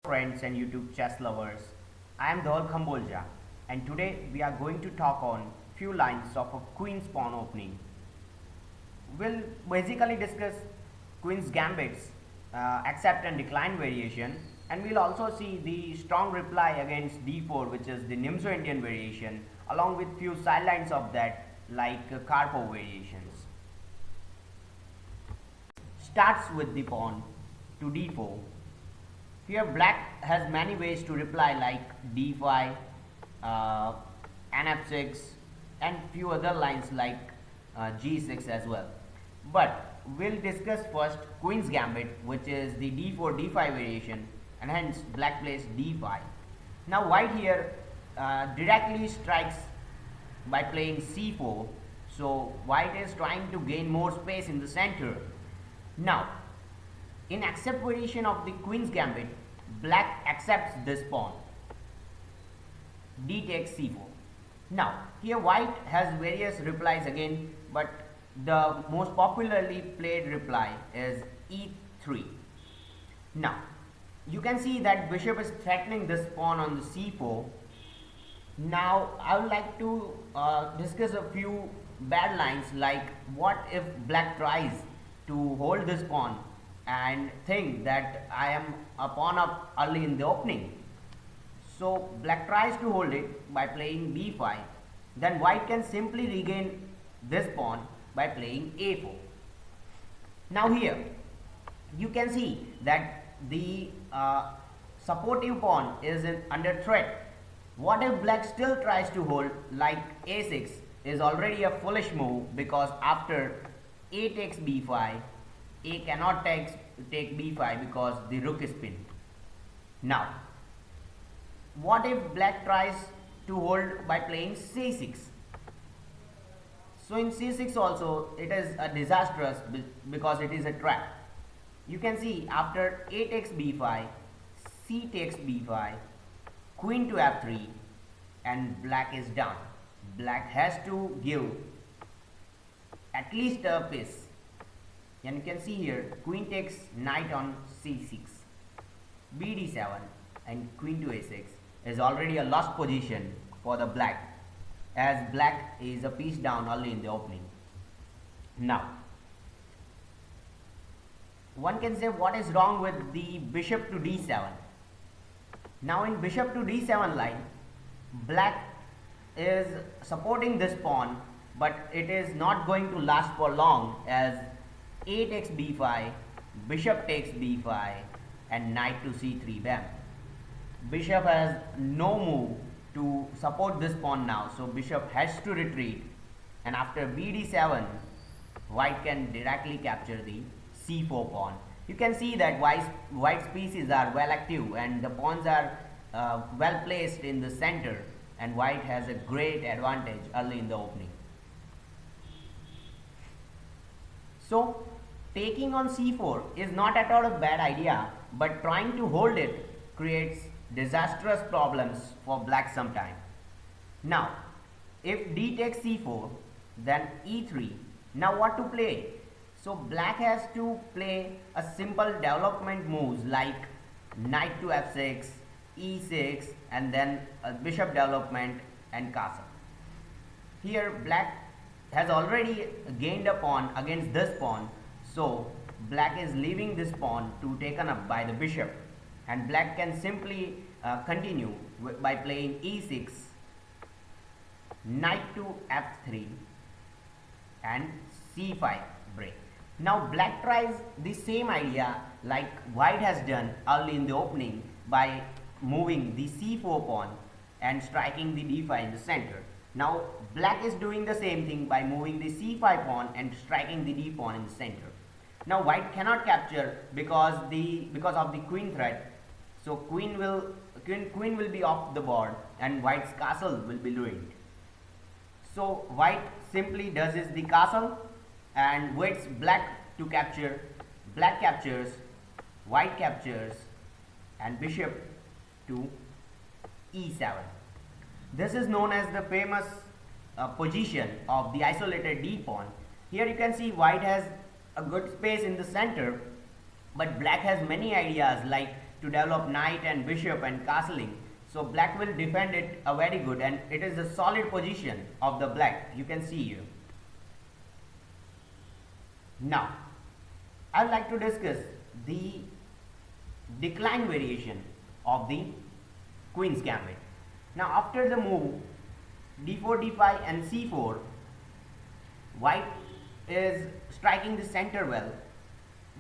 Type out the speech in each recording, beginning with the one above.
Friends and YouTube chess lovers. I am Dhawal Khambolja and today we are going to talk on few lines of a queen's pawn opening. We'll basically discuss queen's gambits, accept and decline variation, and we'll also see the strong reply against d4, which is the Nimzo-Indian variation, along with few sidelines of that like Karpov variations. Starts with the pawn to d4. Here black has many ways to reply like d5, uh, nf6 and few other lines like g6 as well. But we'll discuss first queen's gambit, which is the d4 d5 variation, and hence black plays d5. Now white here directly strikes by playing c4, so white is trying to gain more space in the center. Now in accept variation of the queen's gambit, black accepts this pawn. D takes c4. Now here white has various replies again, but the most popularly played reply is e3. Now you can see that bishop is threatening this pawn on the c4. Now I would like to discuss a few bad lines, like what if black tries to hold this pawn and think that I am a pawn up early in the opening. So black tries to hold it by playing b5. Then white can simply regain this pawn by playing a4. Now here you can see that the supportive pawn is under threat. What if black still tries to hold, like a6 is already a foolish move, because after a takes b5, a cannot take b5 because the rook is pinned. Now what if black tries to hold by playing c6? So in c6 also it is a disastrous because it is a trap. You can see after a takes b5, c takes b5, queen to f3, and black is down. Black has to give at least a piece. And you can see here queen takes knight on c6, bd7, and queen to a6 is already a lost position for the black, as black is a piece down early in the opening. Now one can say, what is wrong with the bishop to d7? Now in bishop to d7 line, black is supporting this pawn, but it is not going to last for long, as a takes b5, bishop takes b5, and knight to c3. Bam. Bishop has no move to support this pawn now, so bishop has to retreat, and after bd7 white can directly capture the c4 pawn. You can see that white's pieces are well active and the pawns are well placed in the center, and white has a great advantage early in the opening. So taking on c4 is not at all a bad idea, but trying to hold it creates disastrous problems for black sometime. Now if d takes c4, then e3. Now what to play? So black has to play a simple development moves like knight to f6, e6, and then a bishop development and castle. Here black has already gained a pawn against this pawn, so black is leaving this pawn to taken up by the bishop, and black can simply continue by playing e6, knight to f3, and c5 break. Now black tries the same idea like white has done early in the opening by moving the c4 pawn and striking the d5 in the center. Now black is doing the same thing by moving the c5 pawn and striking the d pawn in the center. Now white cannot capture because of the queen threat. So queen will be off the board and white's castle will be ruined. So white simply does is the castle and waits black to capture. Black captures, white captures, and bishop to e7. This is known as the famous position of the isolated d pawn. Here you can see white has a good space in the center, but black has many ideas like to develop knight and bishop and castling. So black will defend it very good, and it is a solid position of the black. You can see here. Now, I would like to discuss the decline variation of the Queen's Gambit. Now, after the move d4, d5 and c4, white is striking the center well,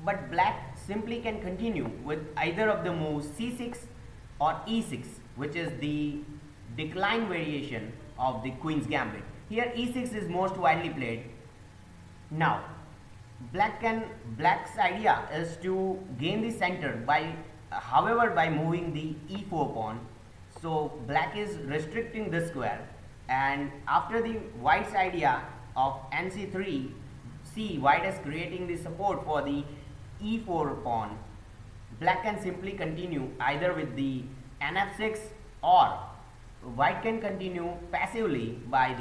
but black simply can continue with either of the moves c6 or e6, which is the decline variation of the Queen's Gambit. Here e6 is most widely played. Now, black's idea is to gain the center by however by moving the e4 pawn. So black is restricting this square, and after the white's idea of nc3, see white is creating the support for the e4 pawn. Black can simply continue either with the nf6, or white can continue passively by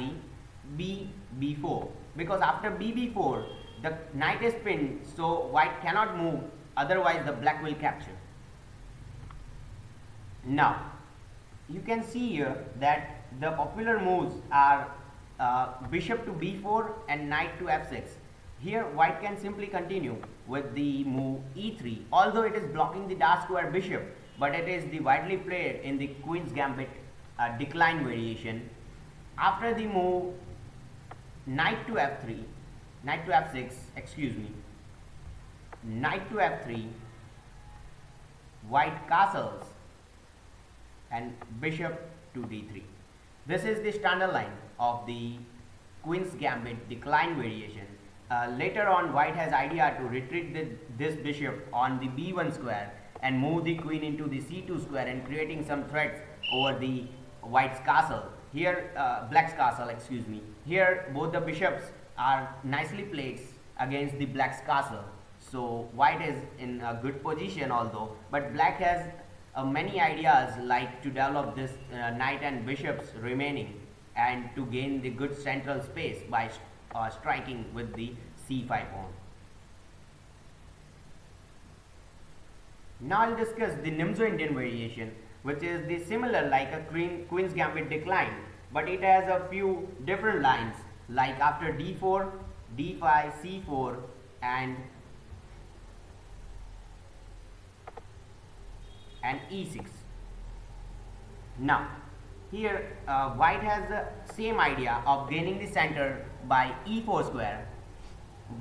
the b4, because after bb4 the knight is pinned, so white cannot move, otherwise the black will capture. Now you can see here that the popular moves are bishop to b4 and knight to f6. Here white can simply continue with the move e3, although it is blocking the dark square bishop, but it is the widely played in the Queen's Gambit decline variation. After the move knight to f3, knight to f6, excuse me, knight to f3, white castles and bishop to d3. This is the standard line of the Queen's Gambit decline variation. Later on, white has idea to retreat this bishop on the b1 square and move the queen into the c2 square and creating some threats over the white's castle. Here, black's castle, excuse me. Here, both the bishops are nicely placed against the black's castle. So white is in a good position although, but black has many ideas like to develop this knight and bishops remaining and to gain the good central space by striking with the c5 pawn. Now I'll discuss the Nimzo-Indian variation, which is the similar like a Queen's Gambit decline, but it has a few different lines like after d4, d5, c4 and e6. Now here white has the same idea of gaining the center by e4 square.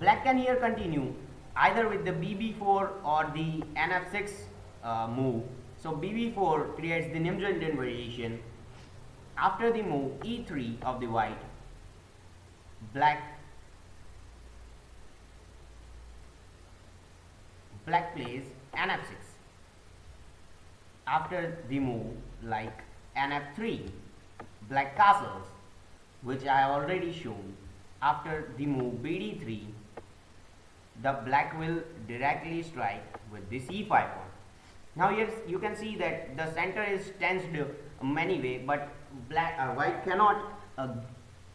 Black can here continue either with the bb4 or the nf6 move. So bb4 creates the Nimzo-Indian variation. After the move e3 of the white, black plays nf6. After the move like nf3, black castles, which I have already shown. After the move bd3, the black will directly strike with this e5 pawn. Now here you can see that the center is tensed many way, but white cannot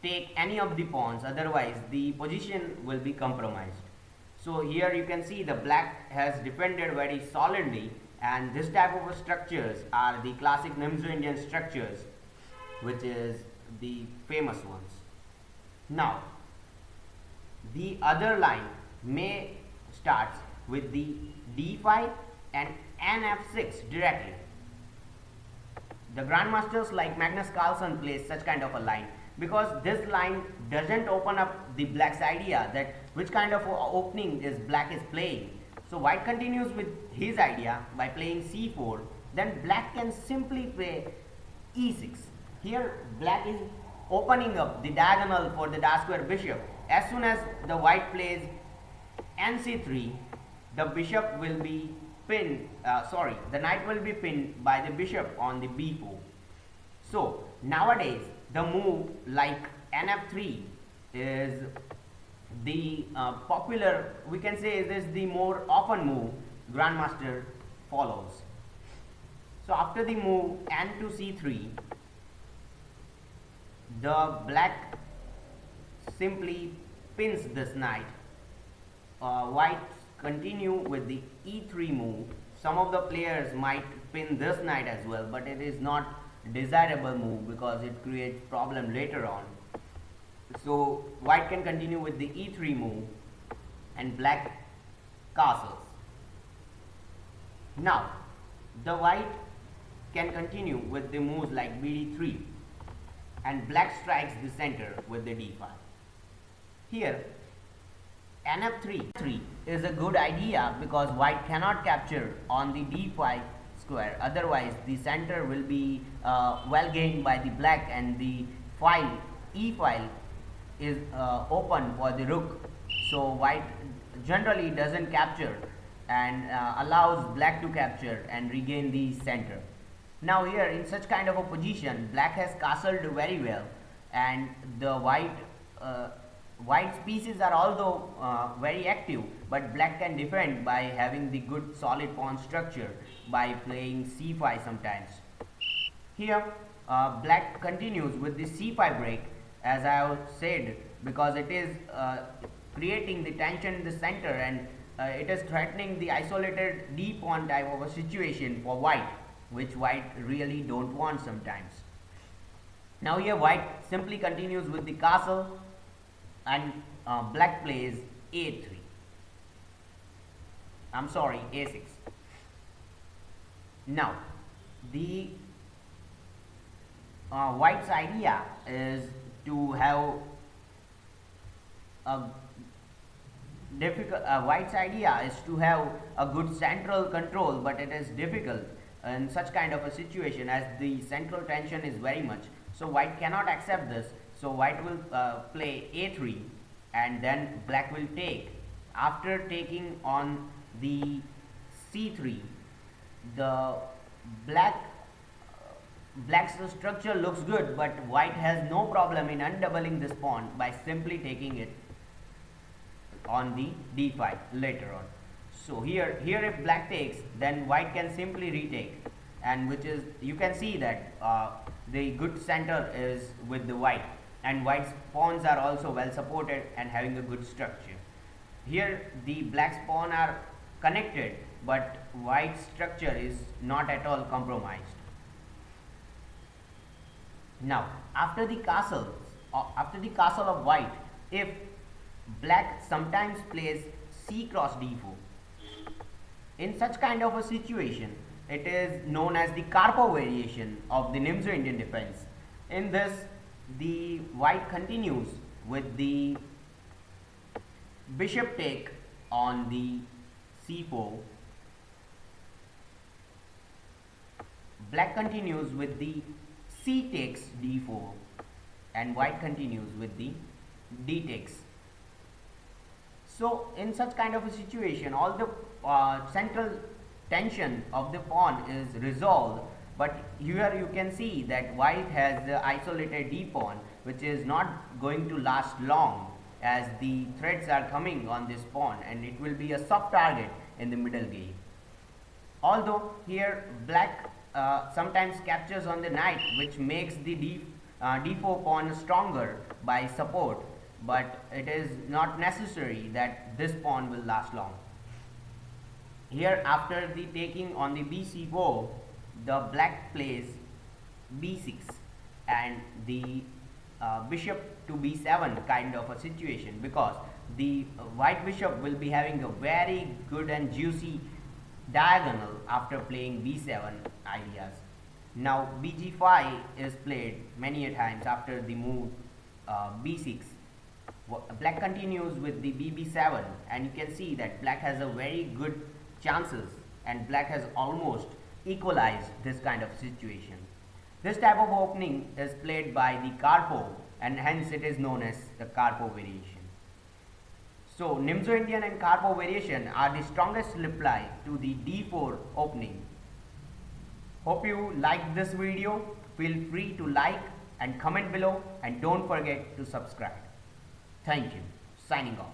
take any of the pawns, otherwise the position will be compromised. So here you can see the black has defended very solidly, and this type of structures are the classic Nimzo-Indian structures, which is the famous ones. Now the other line may starts with the d5 and nf6 directly. The grandmasters like Magnus Carlsen plays such kind of a line because this line doesn't open up the black's idea that which kind of opening is black is playing. So white continues with his idea by playing c4, then black can simply play e6. Here black is opening up the diagonal for the dark square bishop. As soon as the white plays nc3, the bishop will be pinned, the knight will be pinned by the bishop on the b4. So nowadays the move like nf3 is the popular, we can say this is the more often move grandmaster follows. So after the move n to c3, the black simply pins this knight. White continue with the e3 move. some of the players might pin this knight as well, but it is not desirable move because it creates problem later on. So white can continue with the e3 move and black castles. Now the white can continue with the moves like bd3 and black strikes the center with the d5. Here nf3 is a good idea because white cannot capture on the d5 square, otherwise the center will be well gained by the black and the file e file is open for the rook. So white generally doesn't capture and allows black to capture and regain the center. Now here in such kind of a position, black has castled very well, and the white's pieces are although very active, but black can defend by having the good solid pawn structure by playing c5 sometimes. Here black continues with the c5 break, as I have said, because it is creating the tension in the center, and it is threatening the isolated d pawn type of a situation for white, which white really don't want sometimes. Now here white simply continues with the castle and black plays a3. I'm sorry, a6. Now the white's idea is to have a white's idea is to have a good central control, but it is difficult in such kind of a situation as the central tension is very much. So white cannot accept this. So white will play a3 and then black will take. After taking on the c3, the black's structure looks good, but white has no problem in undoubling this pawn by simply taking it on the d5 later on. So here if black takes, then white can simply retake, and which is, you can see that the good center is with the white, and white's pawns are also well supported and having a good structure. Here the black's pawn are connected, but white's structure is not at all compromised. Now after the castle of white, if black sometimes plays c cross d4, in such kind of a situation, it is known as the Karpov variation of the Nimzo-Indian defense. In this, the white continues with the bishop take on the c4. Black continues with the c takes d4, and white continues with the d takes. So in such kind of a situation, all the central tension of the pawn is resolved, but here you can see that white has the isolated d pawn, which is not going to last long as the threads are coming on this pawn, and it will be a soft target in the middle game. Although here black sometimes captures on the knight, which makes the d4 pawn stronger by support, but it is not necessary that this pawn will last long. Here after the taking on the bc4, the black plays b6 and the bishop to b7 kind of a situation, because the white bishop will be having a very good and juicy diagonal after playing b7 ideas. Now bg5 is played many a times after the move b6. Black continues with the bb7, and you can see that black has a very good chances, and black has almost equalized this kind of situation. This type of opening is played by the Karpov, and hence it is known as the Karpov variation. So Nimzo-Indian and Karpov variation are the strongest reply to the d4 opening. Hope you liked this video. Feel free to like and comment below, and don't forget to subscribe. Thank you. Signing off.